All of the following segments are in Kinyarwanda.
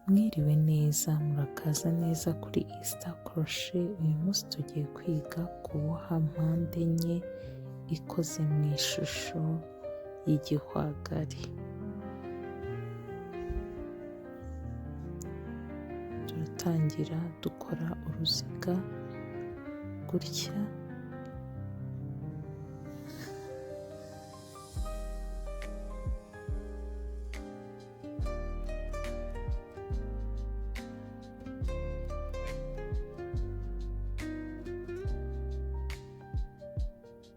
Mwiriwe neza, murakaza neza kuri E-starcrochet. Uyu munsi tugiye kwiga kuboha mpande enye ikoze mu ishusho y'igihwagari. Turatangira dukora uruziga gutya,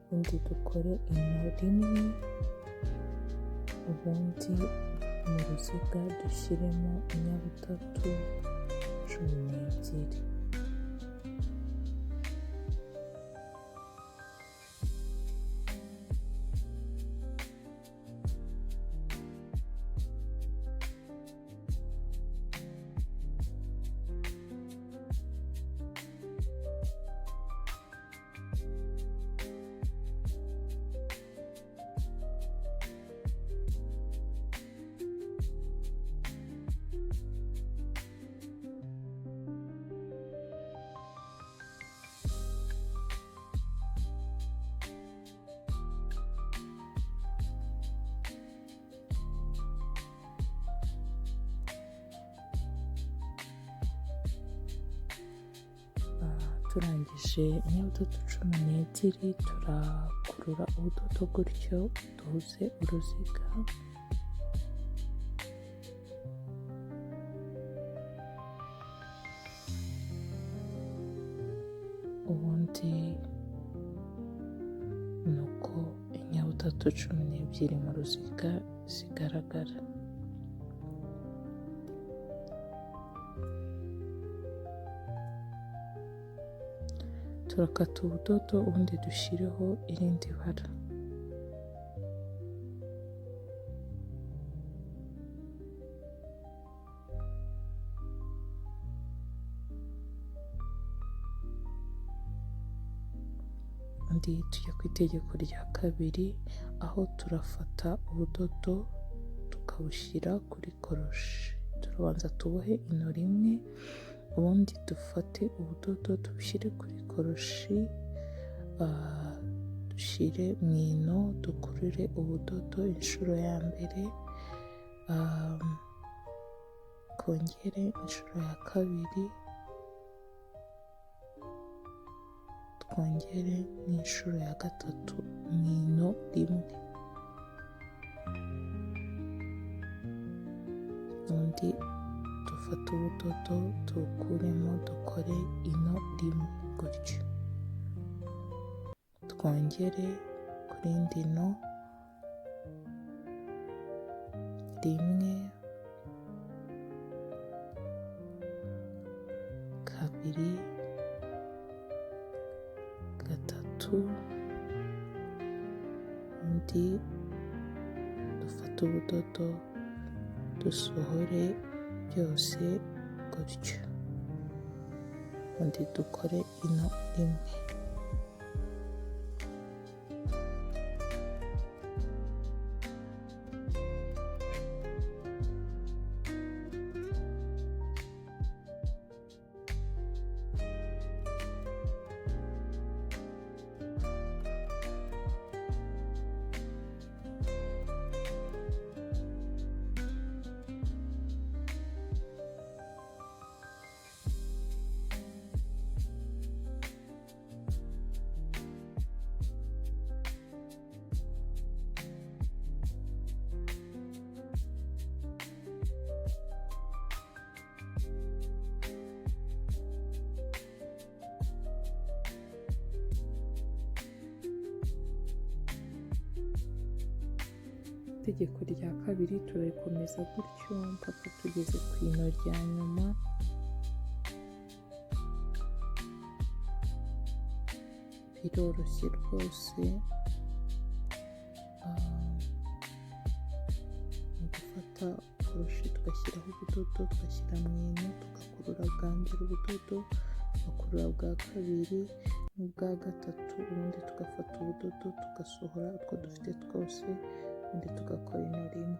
ubundi dukore ino rimwe, ubundi mu ruziga dushyiremo inyabutatu 12. Turangije inyabutatu 12, turakurura ubudodo gutyo duhuze uruziga. Ubundi nuko inyabutatu 12 mu ruziga zigaragara. Turakata ubudodo ubundi dushyireho irindi bara. Undi tujya ku itegeko rya kabiri, aho turafata ubudodo tukabushyira kuri koroshe. Turabanza tubohe ino rimwe, ubundi dufate ubudodo tubushyire kuri koroshi, dushyire mu ino, dukurure ubudodo inshuro ya mbere, twongere inshuro ya kabiri, twongere n'inshuro ya gatatu mu ino rimwe. Ubundi dufate ubudodo tubukuremo, dukore ino rimwe gutyo, twongere kuri indi no rimwe, kabiri, gatatu. Undi dufate ubudodo dusohore byose gutyo, ubundi dukore ino rimwe. Itegeko rya kabiri turakomeza gutyo mpaka tugeze ku ino rya nyuma. Biroroshye rwose, mu gufata koroshi tugashyiraho ubudodo, tugashyira mu ino, tugakurura bwa mbere ubudodo, tugakurura bwa kabiri n'ubwa gatatu, ubundi tugafata ubudodo tugasohora utwo dufite twose, ubundi tugakora ino rimwe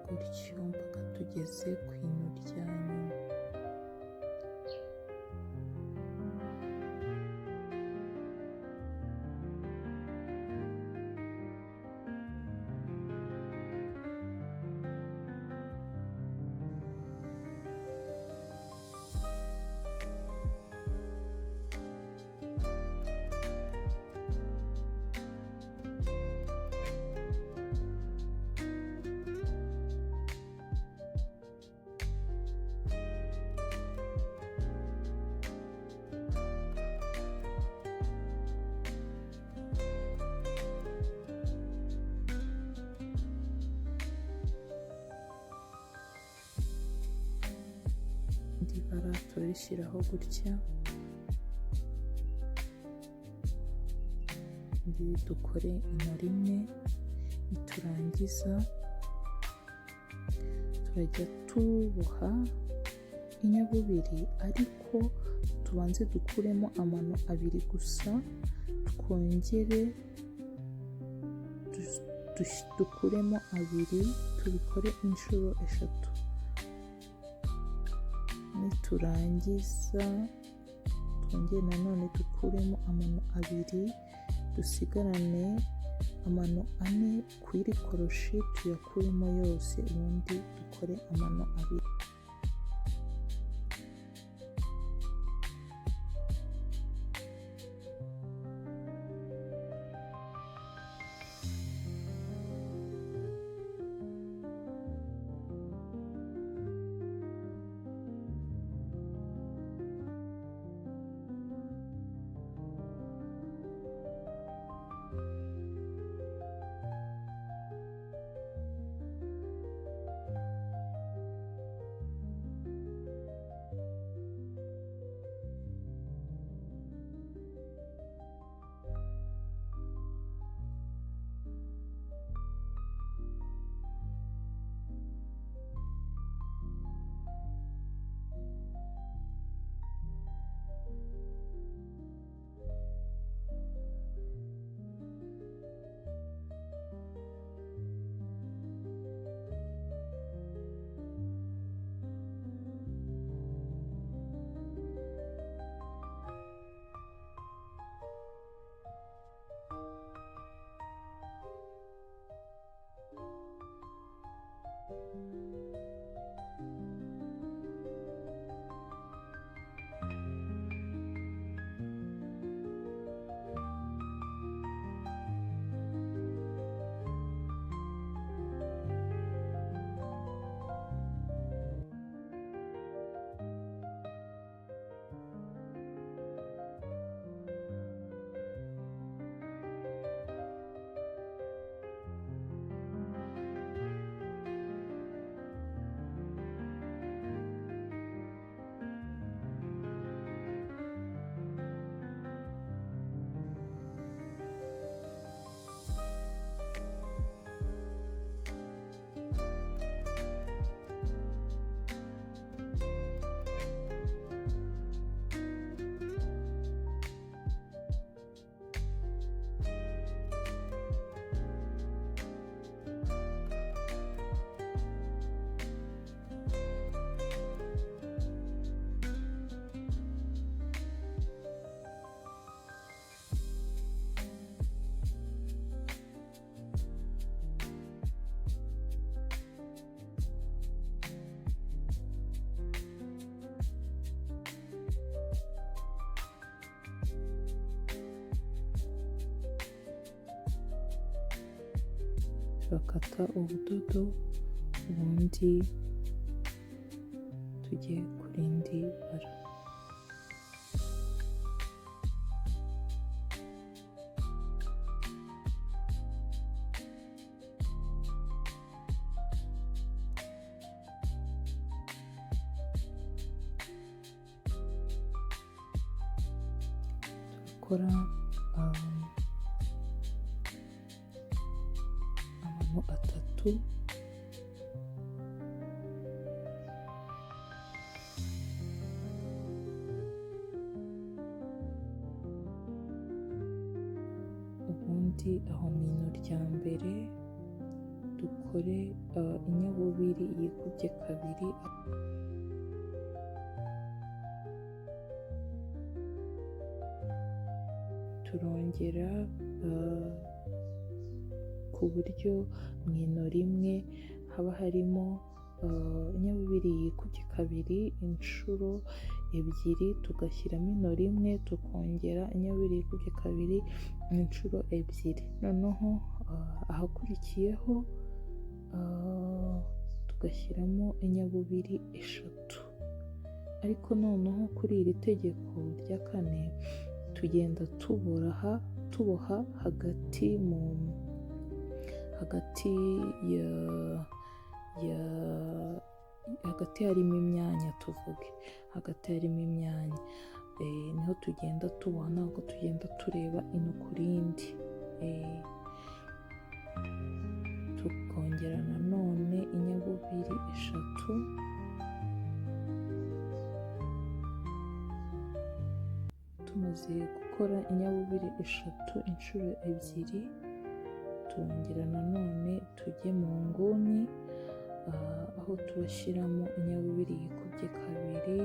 gutyo mpaka tugeze ku ino rya nyuma. Indi bara turishyiraho gutya, dukore ino rimwe, niturangiza turajya tuboha inyabubiri, ariko tubanze dukuremo amano abiri gusa, twongere dukuremo abiri, tubikore inshuro eshatu. Niturangiza twongere nanone dukuremo amano abiri, dusigarane amano ane ku iri koroshi, tuyakuremo yose, ubundi dukore amano abiri. turakata ubudodo, ubundi tujye ku rindi bara. Turakora amano atatu, ubundi aho mu ino rya mbere dukore inyabubiri yikubye kabiri. Turongera ku buryo mu ino rimwe haba harimo inyabubiri yikubye kabiri inshuro ebyiri, tugashyiramo ino rimwe, tukongera inyabubiri yikubye kabiri inshuro ebyiri. Noneho ahakurikiyeho tugashyiramo inyabubiri eshatu. Ariko noneho kuri iri tegeko rya kane tugenda tuboha hagati harimo imyanya, tuvuge hagati harimo imyanya, niho tugenda tuboha, ntabwo tugenda tureba ino ku rindi. Tukongera nanone inyabubiri eshatu, tumaze gukora inyabubiri eshatu inshuro ebyiri, turongera nanone tujye mu nguni aho tubashyiramo inyabubiri yikubye kabiri.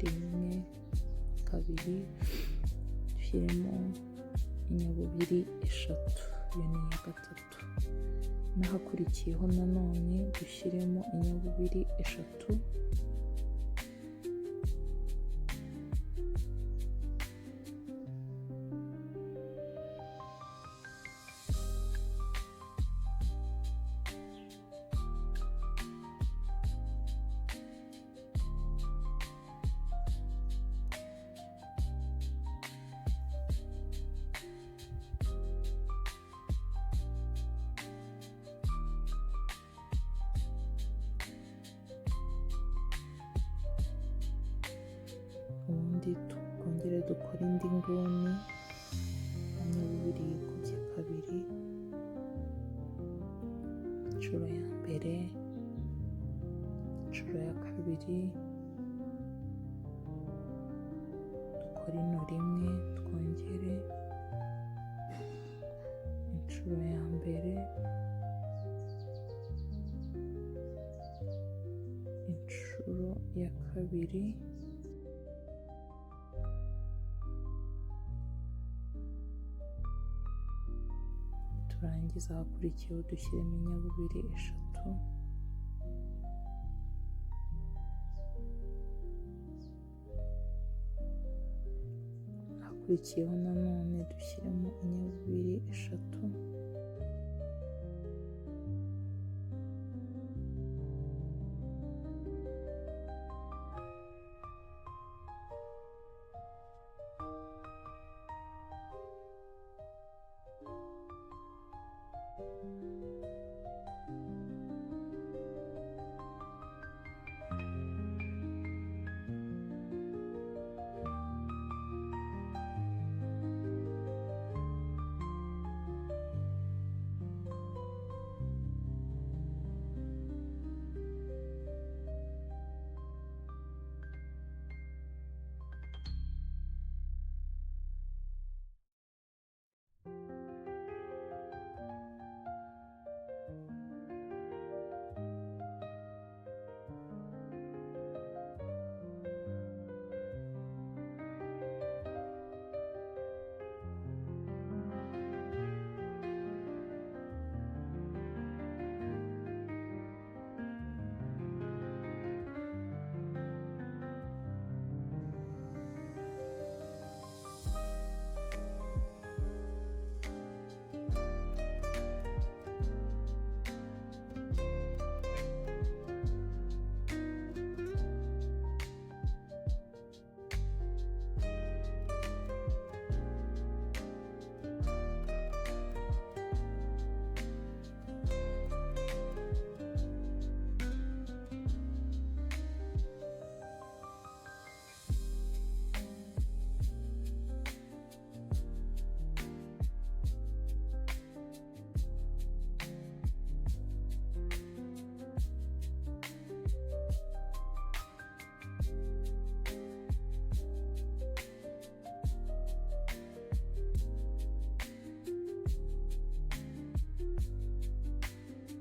Rimwe, kabiri, dushyiremo inyabubiri eshatu, iyo ni iya gatatu. N'ahakurikiyeho nanone dushyiremo inyabubiri eshatu, ubundi twongere dukore indi nguni, inyabubiri yikubye kabiri inshuro ya mbere, inshuro ya kabiri, dukore ino rimwe, twongere inshuro ya mbere, inshuro ya kabiri, turangiza ahakurikiyeho dushyiremo inyabubiri eshatu, ahakurikiyeho nanone dushyiremo inyabubiri eshatu,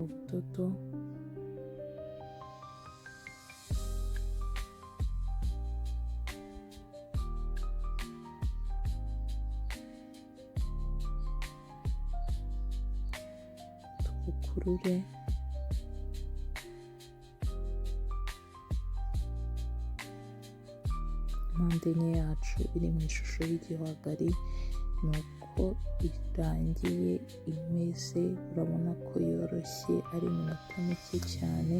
ubudodo tubukurure impande enye yacu iri mu ishusho y'igihwagari. Nuko irangiye imeze, urabona ko yoroshye ari iminota mike cyane.